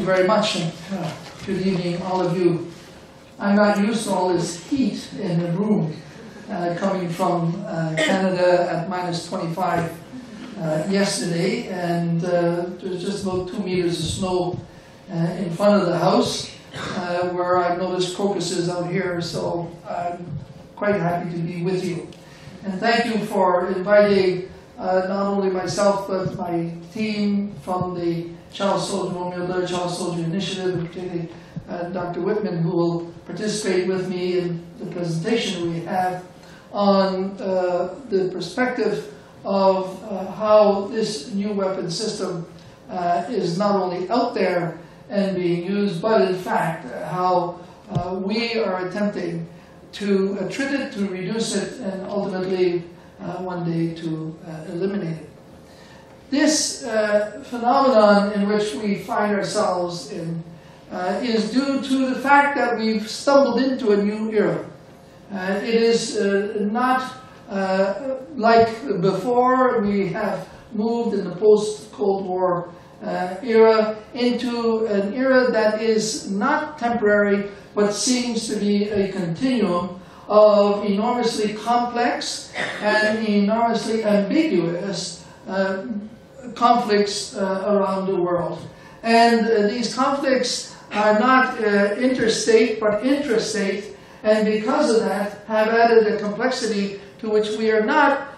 very much, and good evening, all of you. I'm not used to all this heat in the room coming from Canada at minus 25 yesterday, and there's just about 2 meters of snow in front of the house where I've noticed crocuses out here, so I'm quite happy to be with you. And thank you for inviting not only myself but my team from the Child Soldier, Roméo Dallaire Child Soldier Initiative, and particularly Dr. Whitman, who will participate with me in the presentation we have on the perspective of how this new weapon system is not only out there and being used, but in fact how we are attempting to treat it, to reduce it, and ultimately one day to eliminate it. This phenomenon in which we find ourselves in is due to the fact that we've stumbled into a new era. It is not like before. We have moved in the post-Cold War era into an era that is not temporary, but seems to be a continuum of enormously complex and enormously ambiguous conflicts around the world. And these conflicts are not interstate but intrastate, and because of that have added a complexity to which we are not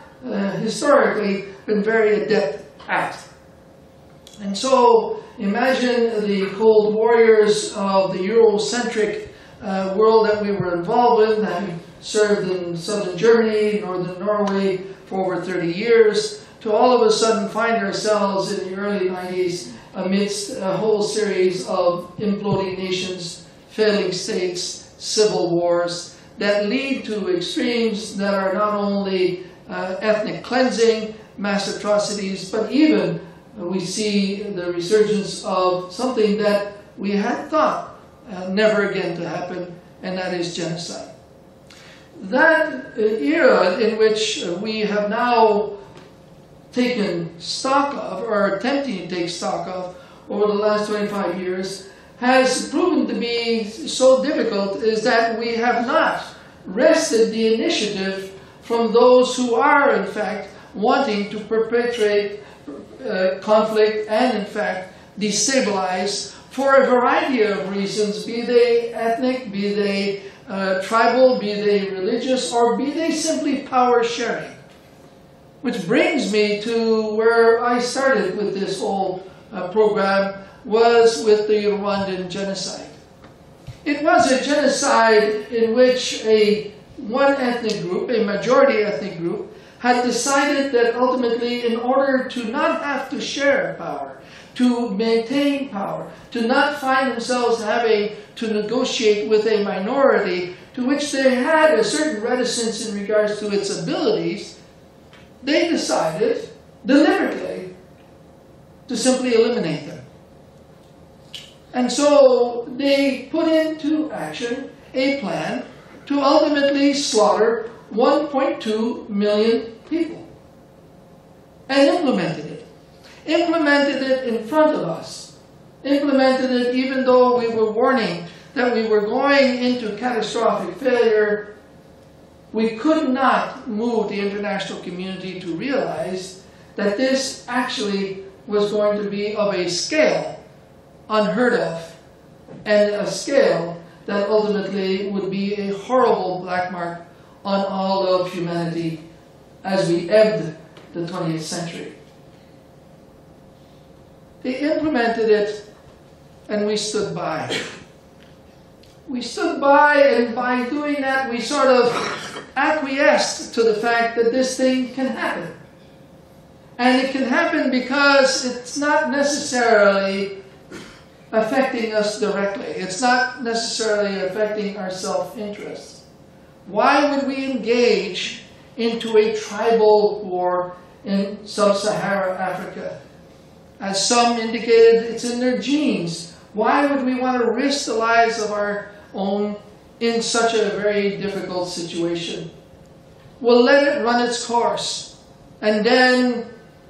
historically been very adept at. And so imagine the Cold Warriors of the Eurocentric world that we were involved in, having served in southern Germany, northern Norway for over 30 years, to all of a sudden find ourselves in the early 90s amidst a whole series of imploding nations, failing states, civil wars that lead to extremes that are not only ethnic cleansing, mass atrocities, but even we see the resurgence of something that we had thought never again to happen, and that is genocide. That era in which we have now taken stock of, or are attempting to take stock of, over the last 25 years, has proven to be so difficult is that we have not wrested the initiative from those who are, in fact, wanting to perpetrate conflict and, in fact, destabilize for a variety of reasons, be they ethnic, be they tribal, be they religious, or be they simply power sharing. Which brings me to where I started with this whole program, was with the Rwandan genocide. It was a genocide in which one ethnic group, a majority ethnic group, had decided that ultimately, in order to not have to share power, to maintain power, to not find themselves having to negotiate with a minority to which they had a certain reticence in regards to its abilities, they decided deliberately to simply eliminate them. And so they put into action a plan to ultimately slaughter 1.2 million people. And implemented it. Implemented it in front of us. Implemented it even though we were warning that we were going into catastrophic failure. We could not move the international community to realize that this actually was going to be of a scale unheard of, and a scale that ultimately would be a horrible black mark on all of humanity as we ebbed the 20th century. They implemented it, and we stood by. We stood by, and by doing that, we sort of acquiesced to the fact that this thing can happen. And it can happen because it's not necessarily affecting us directly. It's not necessarily affecting our self-interest. Why would we engage into a tribal war in sub-Saharan Africa? As some indicated, it's in their genes. Why would we want to risk the lives of our own in such a very difficult situation? We'll let it run its course. And then,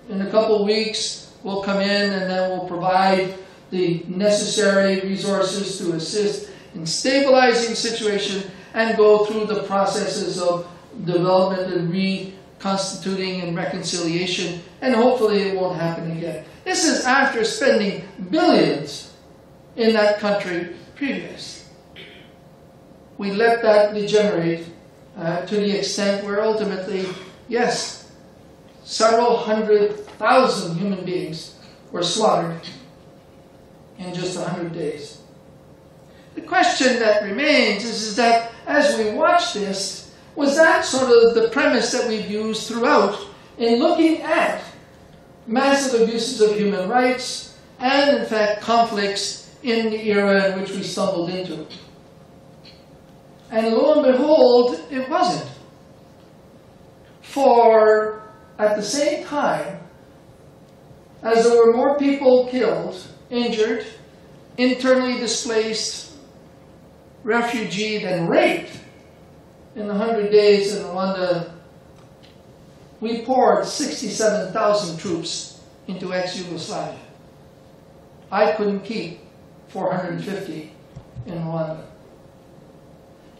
in a couple of weeks, we'll come in and then we'll provide the necessary resources to assist in stabilizing the situation and go through the processes of development and reconstituting and reconciliation, and hopefully it won't happen again. This is after spending billions in that country previous. We let that degenerate to the extent where ultimately, yes, several 100,000 human beings were slaughtered in just 100 days. The question that remains is that as we watch this, was that sort of the premise that we've used throughout in looking at massive abuses of human rights and, in fact, conflicts in the era in which we stumbled into? And lo and behold, it wasn't. For at the same time, as there were more people killed, injured, internally displaced, refugee than raped in the 100 days in Rwanda, we poured 67,000 troops into ex-Yugoslavia. I couldn't keep 450 in Rwanda.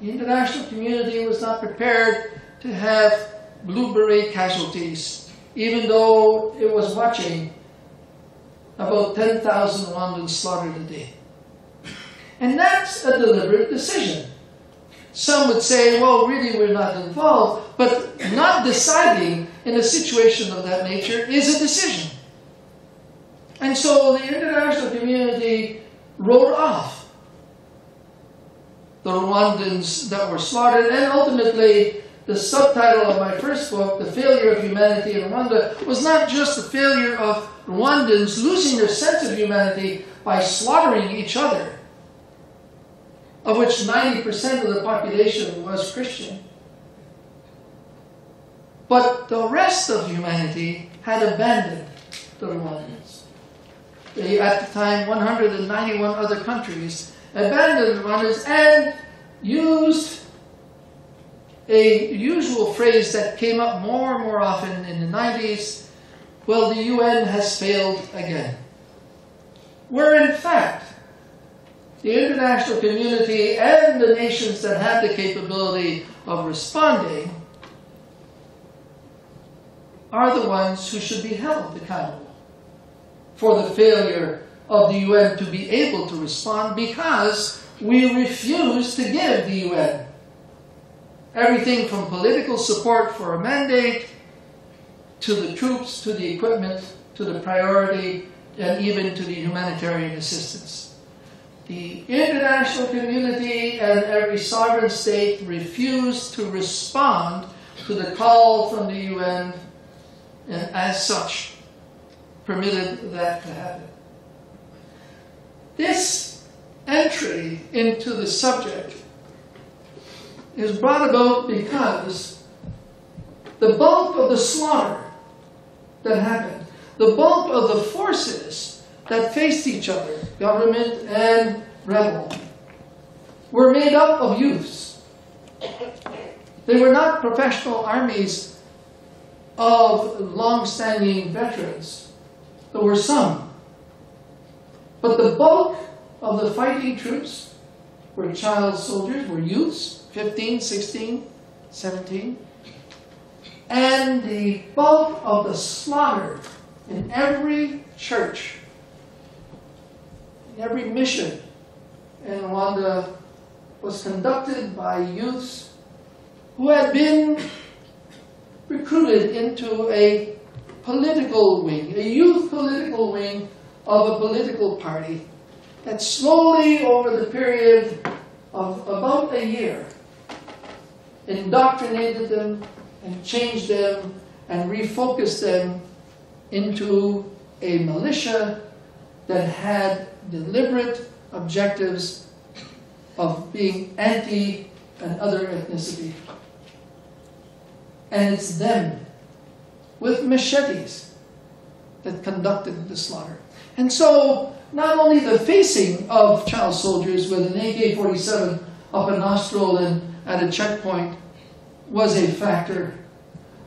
The international community was not prepared to have Blue Beret casualties, even though it was watching about 10,000 Rwandans slaughtered a day. And that's a deliberate decision. Some would say, well, really we're not involved, but not deciding in a situation of that nature is a decision. And so the international community wrote off the Rwandans that were slaughtered, and ultimately the subtitle of my first book, The Failure of Humanity in Rwanda, was not just the failure of Rwandans losing their sense of humanity by slaughtering each other, of which 90% of the population was Christian. But the rest of humanity had abandoned the Rwandans. At the time, 191 other countries abandoned the Rwandans and used a usual phrase that came up more and more often in the 90s, well, the UN has failed again. Where in fact, the international community and the nations that have the capability of responding are the ones who should be held accountable for the failure of the UN to be able to respond, because we refuse to give the UN everything from political support for a mandate to the troops, to the equipment, to the priority, and even to the humanitarian assistance. The international community and every sovereign state refused to respond to the call from the UN, and as such permitted that to happen. This entry into the subject is brought about because the bulk of the slaughter that happened, the bulk of the forces that faced each other, government and rebel, were made up of youths. They were not professional armies of long-standing veterans. There were some. But the bulk of the fighting troops were child soldiers, were youths, 15, 16, 17. And the bulk of the slaughter in every church, in every mission in Rwanda was conducted by youths who had been recruited into a political wing, a youth political wing of a political party that slowly, over the period of about a year, indoctrinated them and changed them and refocused them into a militia that had deliberate objectives of being anti and other ethnicity. And it's them, with machetes, that conducted the slaughter. And so, not only the facing of child soldiers with an AK-47 up a nostril and at a checkpoint was a factor,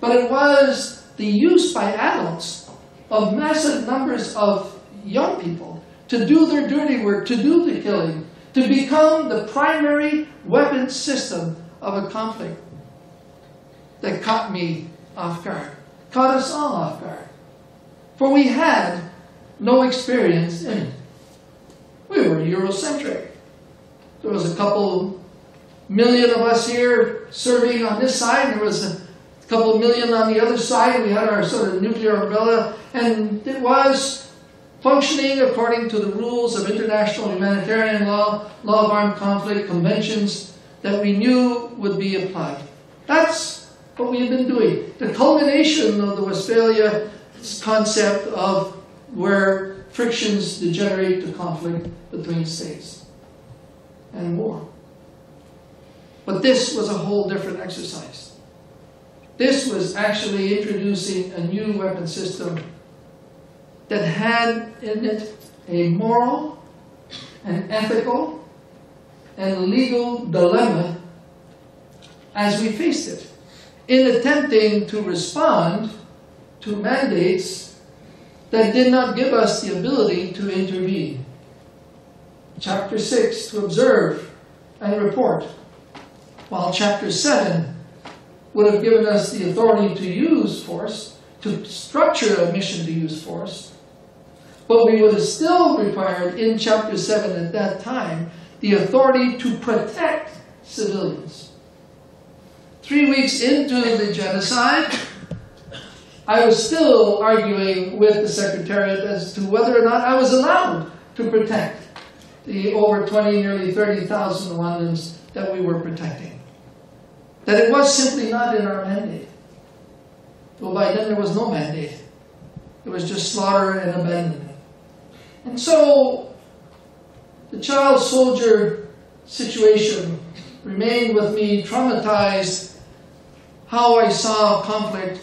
but it was the use by adults of massive numbers of young people to do their dirty work, to do the killing, to become the primary weapon system of a conflict that caught me off guard, caught us all off guard. For we had no experience in it. We were Eurocentric. There was a couple million of us here serving on this side. There was a couple million on the other side. We had our sort of nuclear umbrella, and it was functioning according to the rules of international humanitarian law, law of armed conflict, conventions that we knew would be applied. That's what we have been doing. The culmination of the Westphalia concept of where frictions degenerate to conflict between states and war. But this was a whole different exercise. This was actually introducing a new weapon system that had in it a moral, an ethical, and legal dilemma as we faced it, in attempting to respond to mandates that did not give us the ability to intervene. Chapter 6, to observe and report, while Chapter 7 would have given us the authority to use force, to structure a mission to use force, but we would have still required in Chapter 7 at that time the authority to protect civilians. 3 weeks into the genocide, I was still arguing with the Secretariat as to whether or not I was allowed to protect the over 20, nearly 30,000 Rwandans that we were protecting. That it was simply not in our mandate. Well, by then there was no mandate. It was just slaughter and abandonment. And so the child soldier situation remained with me, traumatized how I saw conflict.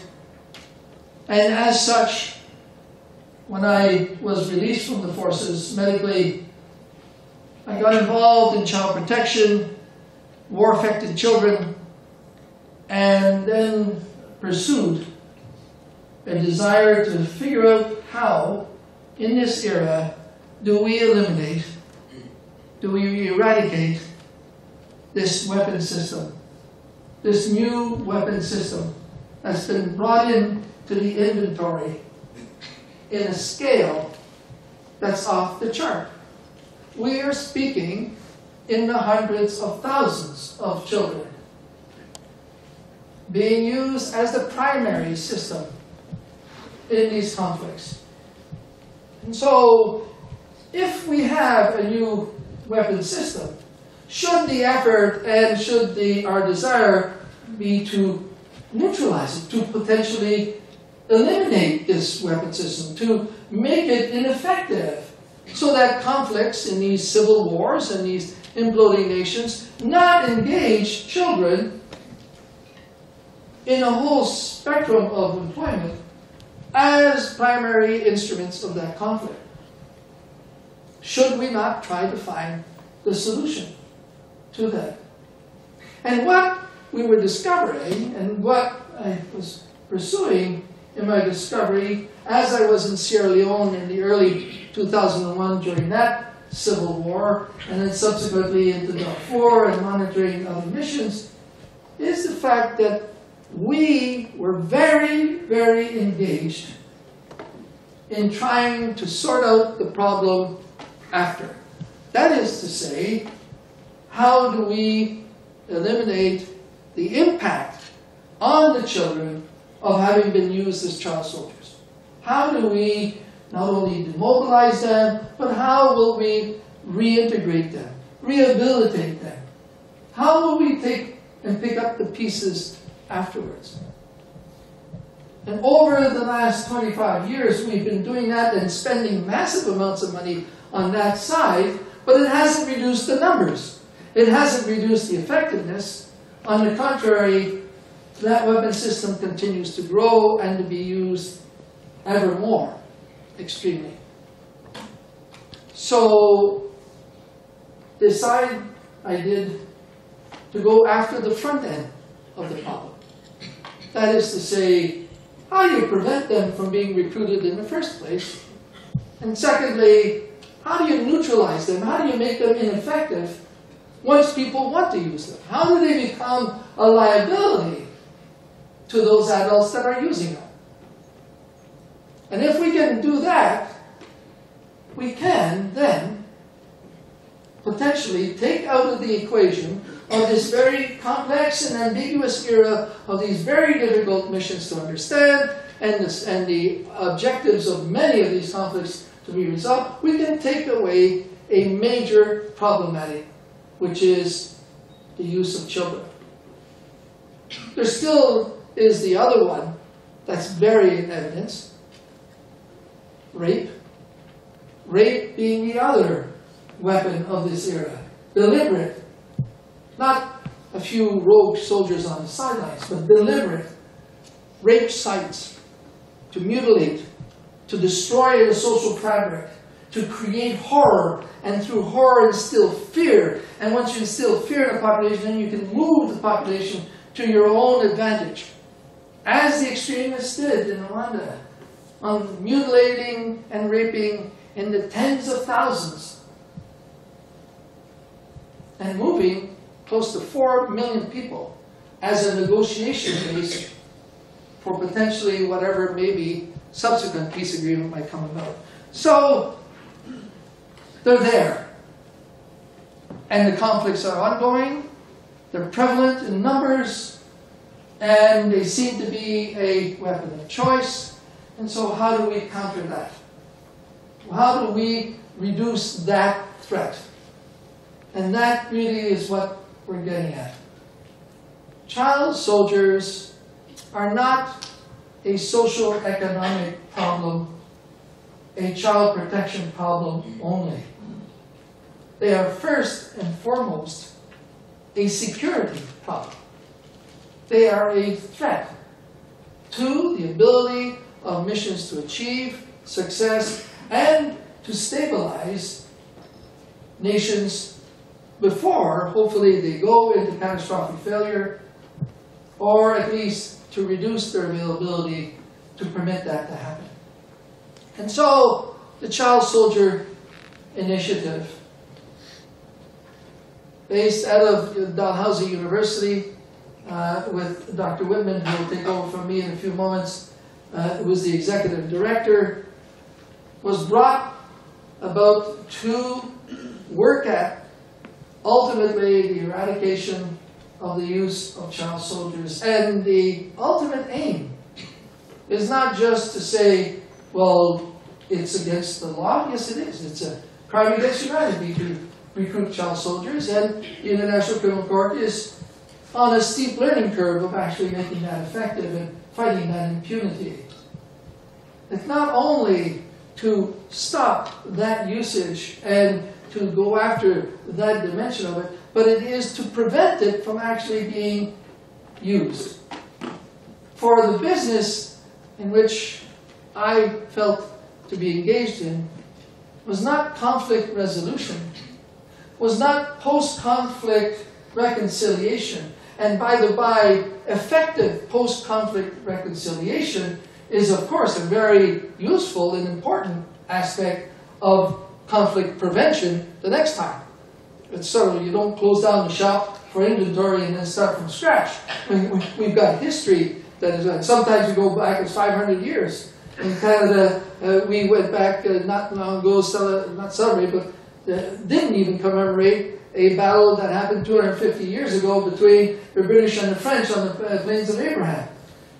And as such, when I was released from the forces medically, I got involved in child protection, war-affected children, and then pursued a desire to figure out how, in this era, do we eliminate, do we eradicate this weapon system, this new weapon system that's been brought in to the inventory in a scale that's off the chart. We are speaking in the hundreds of thousands of children being used as the primary system in these conflicts. And so, if we have a new weapon system, should the effort and should our desire be to neutralize it, to potentially eliminate this weapon system, to make it ineffective, so that conflicts in these civil wars and these imploding nations not engage children in a whole spectrum of employment as primary instruments of that conflict. Should we not try to find the solution to that? And what we were discovering, and what I was pursuing in my discovery as I was in Sierra Leone in the early 2001 during that civil war, and then subsequently into Darfur and monitoring other missions, is the fact that we were very, very engaged in trying to sort out the problem after. That is to say, how do we eliminate the impact on the children of having been used as child soldiers? How do we not only demobilize them, but how will we reintegrate them, rehabilitate them? How will we take and pick up the pieces afterwards? And over the last 25 years, we've been doing that and spending massive amounts of money on that side, but it hasn't reduced the numbers. It hasn't reduced the effectiveness. On the contrary, that weapon system continues to grow and to be used ever more extremely. So, decide I did to go after the front end of the problem. That is to say, how do you prevent them from being recruited in the first place? And secondly, How do you neutralize them? How do you make them ineffective once people want to use them? How do they become a liability to those adults that are using them? And if we can do that, we can then potentially take out of the equation of this very complex and ambiguous era of these very difficult missions to understand and the objectives of many of these conflicts to be resolved, we can take away a major problematic, which is the use of children. There still is the other one that's very in evidence, rape. Rape being the other weapon of this era. Deliberate. Not a few rogue soldiers on the sidelines, but deliberate. Rape sites. To mutilate. To destroy the social fabric. To create horror. And through horror instill fear. And once you instill fear in the population, then you can move the population to your own advantage. As the extremists did in Rwanda. On mutilating and raping in the tens of thousands. And moving close to 4 million people as a negotiation base for potentially whatever maybe subsequent peace agreement might come about. So, they're there. And the conflicts are ongoing, they're prevalent in numbers, and they seem to be a weapon of choice. And so how do we counter that? How do we reduce that threat? And that really is what we're getting at. Child soldiers are not a social economic problem, a child protection problem only. They are first and foremost a security problem. They are a threat to the ability of missions to achieve success and to stabilize nations before, hopefully, they go into catastrophic failure, or at least to reduce their availability to permit that to happen. And so, the Child Soldier Initiative, based out of Dalhousie University, with Dr. Whitman, who will take over from me in a few moments, who was the executive director, was brought about to work at ultimately the eradication of the use of child soldiers. And the ultimate aim is not just to say, well, it's against the law. Yes, it is. It's a crime against humanity to recruit child soldiers, and the International Criminal Court is on a steep learning curve of actually making that effective and fighting that impunity. It's not only to stop that usage and to go after that dimension of it, but it is to prevent it from actually being used. For the business in which I felt to be engaged in was not conflict resolution, was not post-conflict reconciliation. And by the by, effective post-conflict reconciliation is, of course, a very useful and important aspect of conflict prevention the next time. It's sort of, you don't close down the shop for inventory and then start from scratch. We've got history that is, sometimes we go back as 500 years. In Canada, we went back not long ago, not celebrate, but didn't even commemorate a battle that happened 250 years ago between the British and the French on the Plains of Abraham.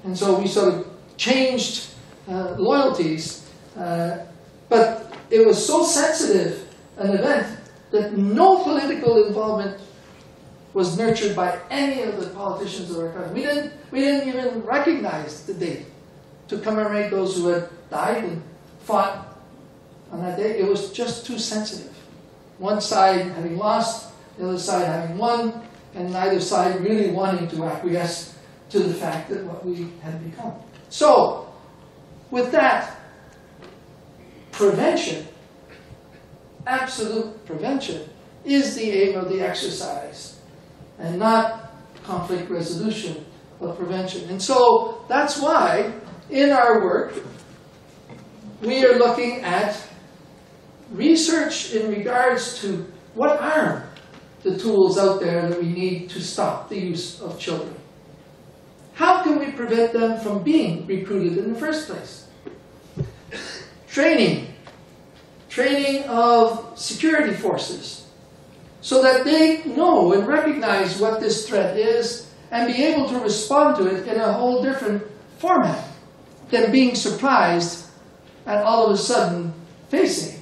And so we sort of changed loyalties, but it was so sensitive an event that no political involvement was nurtured by any of the politicians of our country. We didn't even recognize the date to commemorate those who had died and fought on that day. It was just too sensitive. One side having lost, the other side having won, and neither side really wanting to acquiesce to the fact that what we had become. So, with that, prevention, absolute prevention, is the aim of the exercise, and not conflict resolution, but prevention. And so, that's why, in our work, we are looking at research in regards to what are the tools out there that we need to stop the use of children. How can we prevent them from being recruited in the first place? Training of security forces, so that they know and recognize what this threat is and be able to respond to it in a whole different format than being surprised and all of a sudden facing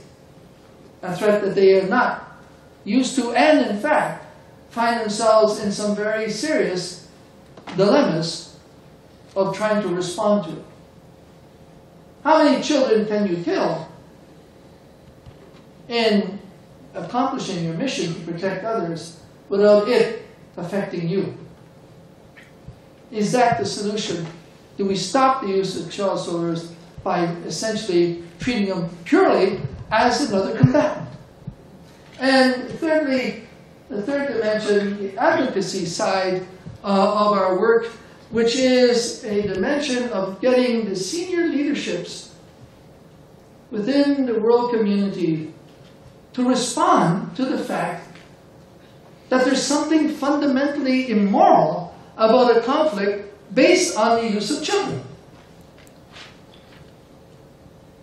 a threat that they are not used to, and in fact find themselves in some very serious dilemmas of trying to respond to it. How many children can you kill in accomplishing your mission to protect others without it affecting you? Is that the solution? Do we stop the use of child soldiers by essentially treating them purely as another combatant? And thirdly, the third dimension, the advocacy side of our work, which is a dimension of getting the senior leaderships within the world community to respond to the fact that there's something fundamentally immoral about a conflict based on the use of children.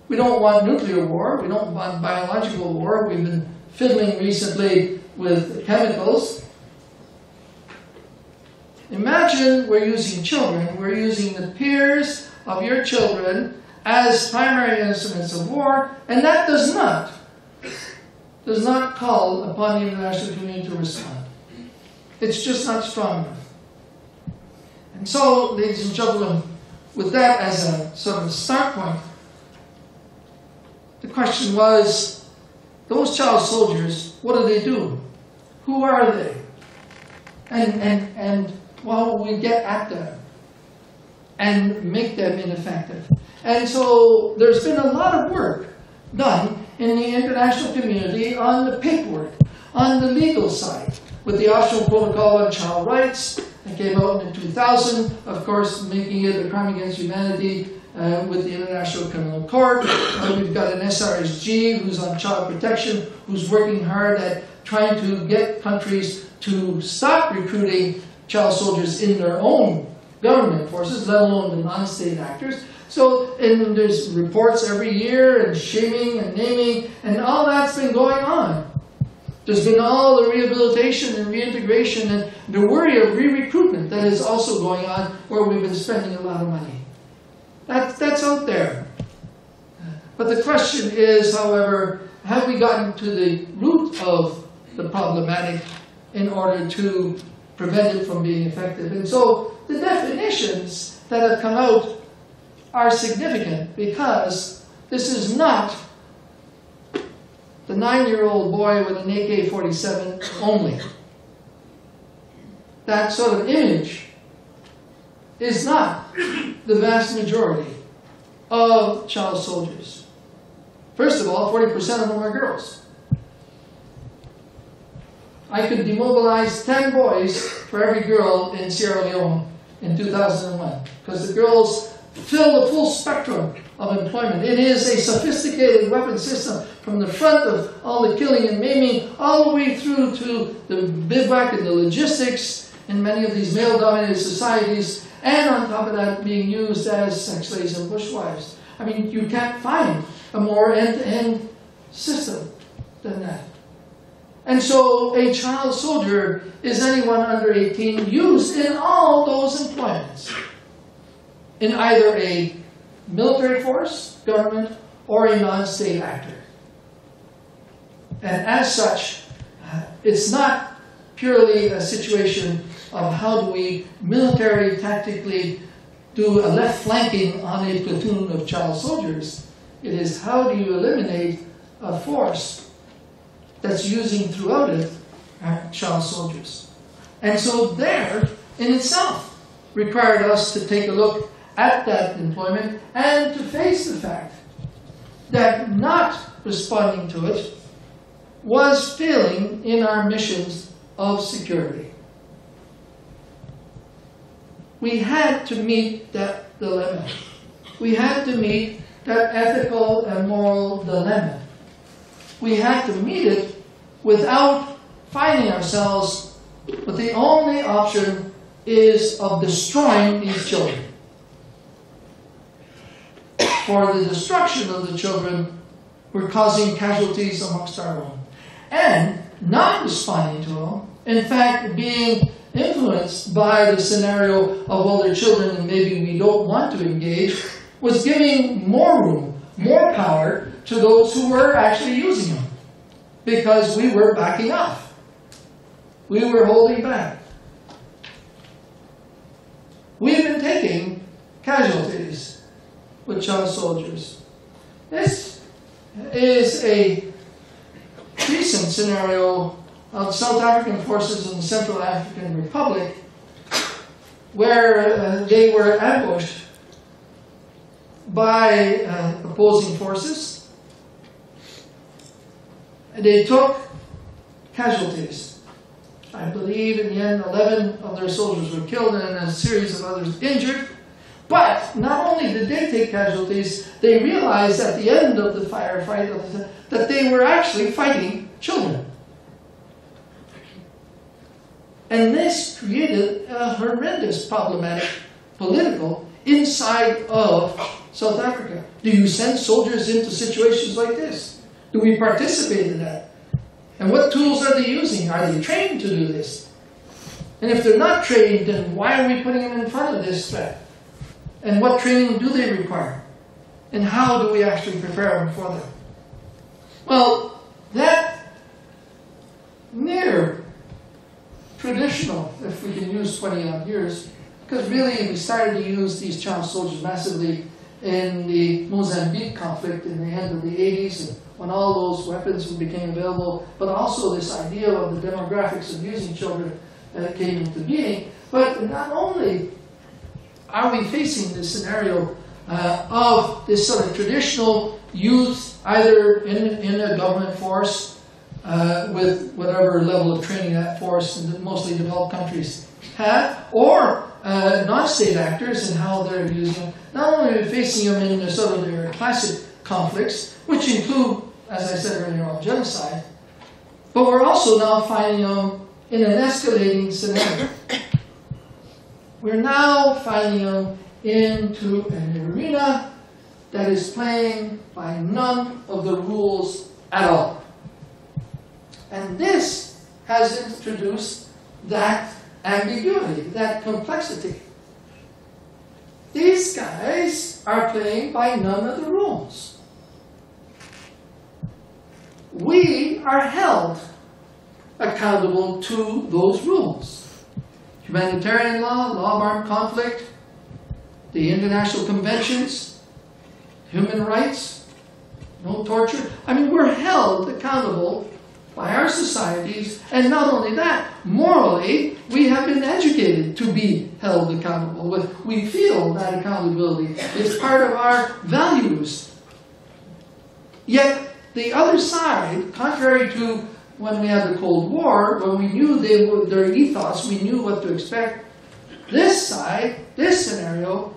We don't want nuclear war, we don't want biological war. We've been fiddling recently with chemicals. Imagine we're using children, we're using the peers of your children as primary instruments of war, and that does not call upon the international community to respond. It's just not strong enough. And so, ladies and gentlemen, with that as a sort of start point, the question was, those child soldiers, what do they do? Who are they? And well, we get at them and make them ineffective. And so there's been a lot of work done in the international community on the paperwork, on the legal side, with the Oslo Protocol on Child Rights that came out in 2000, of course, making it a crime against humanity with the International Criminal Court. We've got an SRSG who's on child protection, who's working hard at trying to get countries to stop recruiting child soldiers in their own government forces, let alone the non-state actors. So, and there's reports every year, and shaming and naming, and all that's been going on. There's been all the rehabilitation and reintegration and the worry of re-recruitment that is also going on, where we've been spending a lot of money. That's out there. But the question is, however, have we gotten to the root of the problematic in order to prevent it from being effective? And so the definitions that have come out are significant, because this is not the 9-year-old boy with an AK-47 only. That sort of image is not the vast majority of child soldiers. First of all, 40% of them are girls. I could demobilize 10 boys for every girl in Sierra Leone in 2001, because the girls fill the full spectrum of employment. It is a sophisticated weapon system from the front of all the killing and maiming all the way through to the bivouac and the logistics in many of these male-dominated societies, and on top of that being used as sex slaves and bushwives. I mean, you can't find a more end-to-end system than that. And so a child soldier is anyone under 18 used in all those employments, in either a military force, government, or a non-state actor. And as such, it's not purely a situation of how do we military tactically do a left flanking on a platoon of child soldiers. It is how do you eliminate a force that's using throughout it child soldiers. And so there, in itself, required us to take a look at that employment and to face the fact that not responding to it was failing in our missions of security. We had to meet that dilemma. We had to meet that ethical and moral dilemma. we had to meet it without finding ourselves with the only option is of destroying these children. For the destruction of the children, we're causing casualties amongst our own. And not responding to them, in fact, being influenced by the scenario of, well, they're children and maybe we don't want to engage, was giving more room, more power to those who were actually using them. Because we were backing off. We were holding back. We've been taking casualties with child soldiers. This is a recent scenario of South African forces in the Central African Republic where they were ambushed by opposing forces. They took casualties. I believe in the end 11 of their soldiers were killed and a series of others injured. But not only did they take casualties, they realized at the end of the firefight that they were actually fighting children. And this created a horrendous problematic political inside of South Africa. Do you send soldiers into situations like this? Do we participate in that? And what tools are they using? Are they trained to do this? And if they're not trained, then why are we putting them in front of this threat? And what training do they require? And how do we actually prepare them for them? Well, that near traditional, if we can use 20-odd years, because really we started to use these child soldiers massively in the Mozambique conflict in the end of the 80s, and when all those weapons became available, but also this idea of the demographics of using children came into being. But not only are we facing this scenario of this sort of traditional youth, either in a government force with whatever level of training that force in the mostly developed countries have, or non-state actors and how they're using them. Not only are we facing them in sort of their classic conflicts, which include, as I said earlier, genocide, but we're also now finding them in an escalating scenario. We're now finding them into an arena that is playing by none of the rules at all. And this has introduced that ambiguity, that complexity. These guys are playing by none of the rules. We are held accountable to those rules. Humanitarian law, law of armed conflict, the international conventions, human rights, no torture. I mean, we're held accountable by our societies, and not only that, morally, we have been educated to be held accountable. We feel that accountability is part of our values. Yet, the other side, contrary to when we had the Cold War, when we knew their ethos, we knew what to expect, this side, this scenario,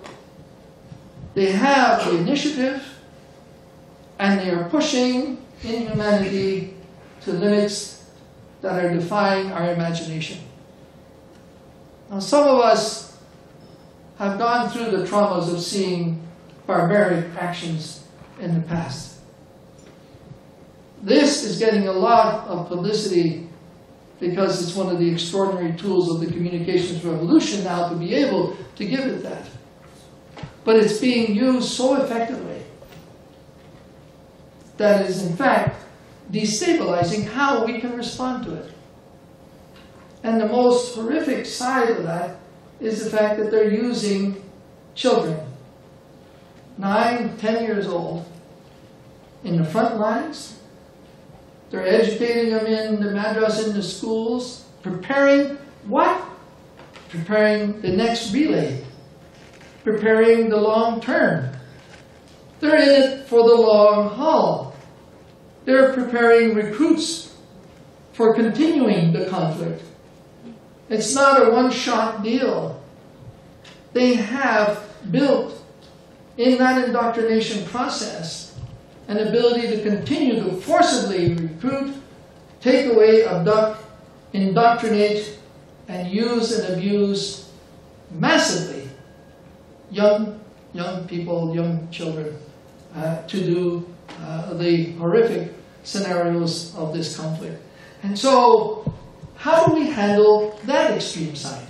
they have the initiative, and they are pushing inhumanity to limits that are defying our imagination. Now, some of us have gone through the traumas of seeing barbaric actions in the past. This is getting a lot of publicity because it's one of the extraordinary tools of the communications revolution now to be able to give it that. But it's being used so effectively that is, in fact, destabilizing how we can respond to it. And the most horrific side of that is the fact that they're using children, 9, 10 years old, in the front lines. They're educating them in the madras, in the schools, preparing what? Preparing the next relay, preparing the long term. They're in it for the long haul. They're preparing recruits for continuing the conflict. It's not a one-shot deal. They have built in that indoctrination process and ability to continue to forcibly recruit, take away, abduct, indoctrinate, and use and abuse massively young people, young children, to do the horrific scenarios of this conflict. And so, how do we handle that extreme side?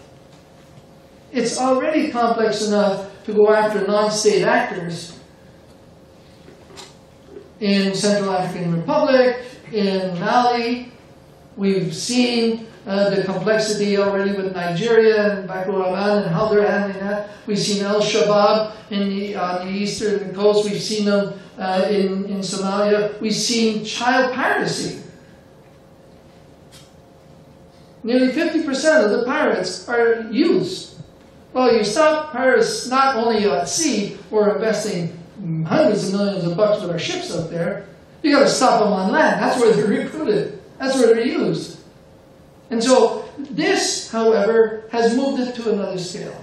It's already complex enough to go after non-state actors in Central African Republic, in Mali. We've seen the complexity already with Nigeria and Boko Haram and how they're handling that. We've seen Al-Shabaab on the eastern coast. We've seen them in Somalia. We've seen child piracy. Nearly 50% of the pirates are youths. Well, you stop pirates not only at sea, we're investing hundreds of millions of bucks with our ships out there. You got to stop them on land. That's where they're recruited. That's where they're used. And so this, however, has moved it to another scale.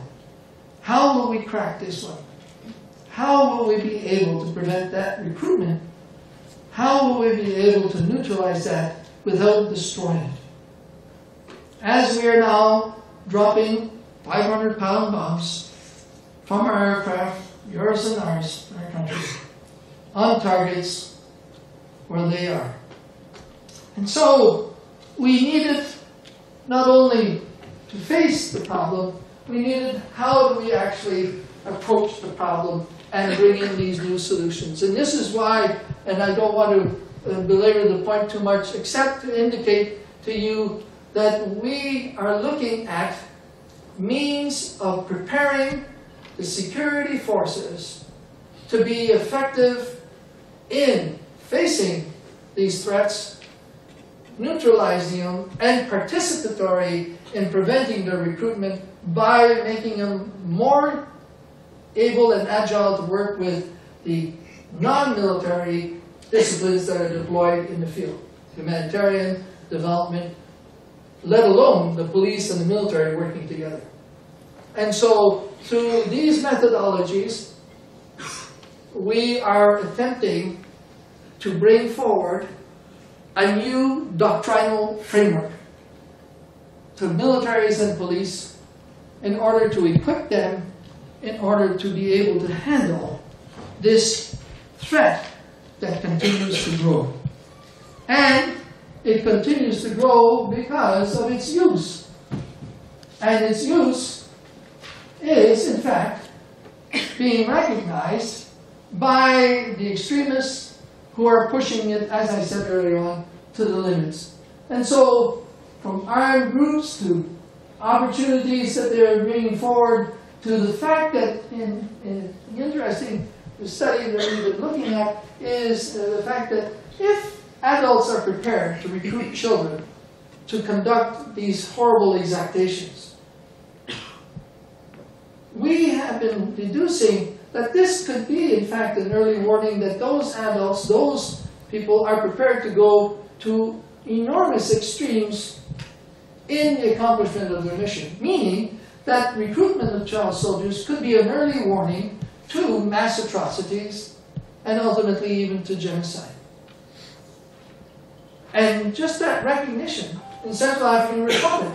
How will we crack this one? How will we be able to prevent that recruitment? How will we be able to neutralize that without destroying it? As we are now dropping 500-pound bombs from our aircraft, yours and ours, in our country, on targets where they are. And so we needed not only to face the problem, we needed how do we actually approach the problem and bring in these new solutions. And this is why, and I don't want to belabor the point too much, except to indicate to you that we are looking at means of preparing the security forces to be effective in facing these threats, neutralizing them, and participatory in preventing their recruitment by making them more able and agile to work with the non-military disciplines that are deployed in the field. Humanitarian, development, let alone the police and the military working together. And so, through these methodologies, we are attempting to bring forward a new doctrinal framework to militaries and police in order to equip them in order to be able to handle this threat that continues to grow. And it continues to grow because of its use. And its use is, in fact, being recognized by the extremists who are pushing it, as I said earlier on, to the limits. And so, from armed groups to opportunities that they're bringing forward, to the fact that, in the interesting study that we've been looking at, is the fact that if adults are prepared to recruit children to conduct these horrible exactions, we have been deducing that this could be, in fact, an early warning that those adults, those people, are prepared to go to enormous extremes in the accomplishment of their mission. Meaning that recruitment of child soldiers could be an early warning to mass atrocities and ultimately even to genocide. And just that recognition in Central African Republic,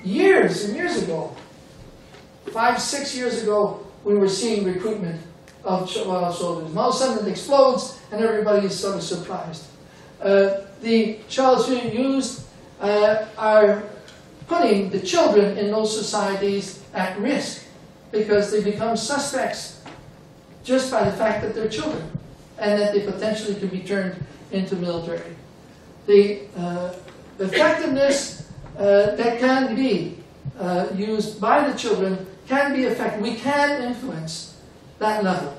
years and years ago, 5, 6 years ago, we were seeing recruitment of child soldiers. And all of a sudden it explodes and everybody is sort of surprised. The child soldiers used are putting the children in those societies at risk because they become suspects just by the fact that they're children and that they potentially can be turned into military. The effectiveness that can be used by the children can be effective. We can influence that level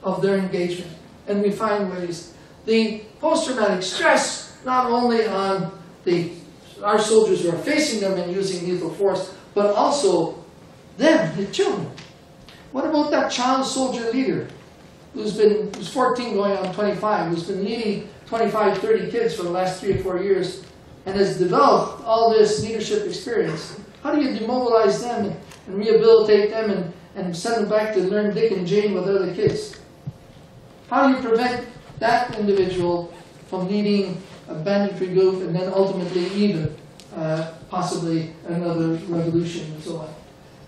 of their engagement, and we find ways. The post-traumatic stress, not only on our soldiers who are facing them and using lethal force, but also them, the children. What about that child soldier leader who's 14 going on 25, who's been leading 25, 30 kids for the last 3 or 4 years and has developed all this leadership experience? How do you demobilize them and rehabilitate them and send them back to learn Dick and Jane with other kids? How do you prevent that individual from leading a banditry group and then ultimately even possibly another revolution and so on.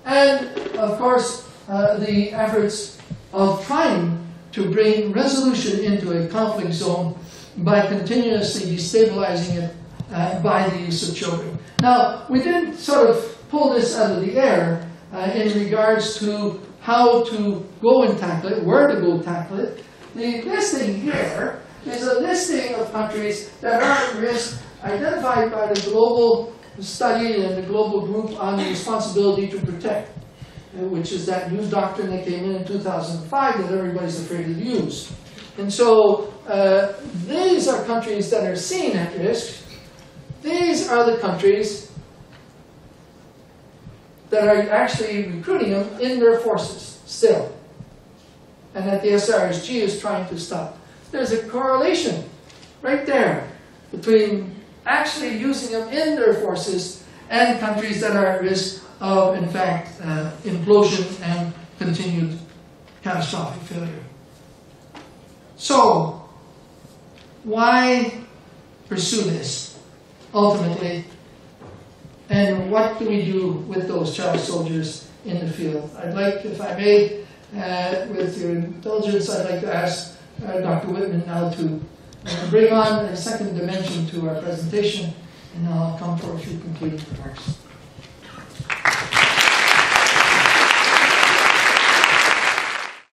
And of course, the efforts of trying to bring resolution into a conflict zone by continuously destabilizing it by the use of children. Now, we didn't sort of pull this out of the air in regards to how to go and tackle it, where to go tackle it. The listing here is a listing of countries that are at risk identified by the global study and the global group on the responsibility to protect, which is that new doctrine that came in 2005 that everybody's afraid to use. And so these are countries that are seen at risk. These are the countries that are actually recruiting them in their forces still, and that the SRSG is trying to stop. There's a correlation right there between actually using them in their forces and countries that are at risk of, in fact, implosion and continued catastrophic failure. So, why pursue this ultimately? And what do we do with those child soldiers in the field? I'd like, if I may, with your indulgence, I'd like to ask Dr. Whitman now to bring on a second dimension to our presentation, and I'll come for a few concluding remarks.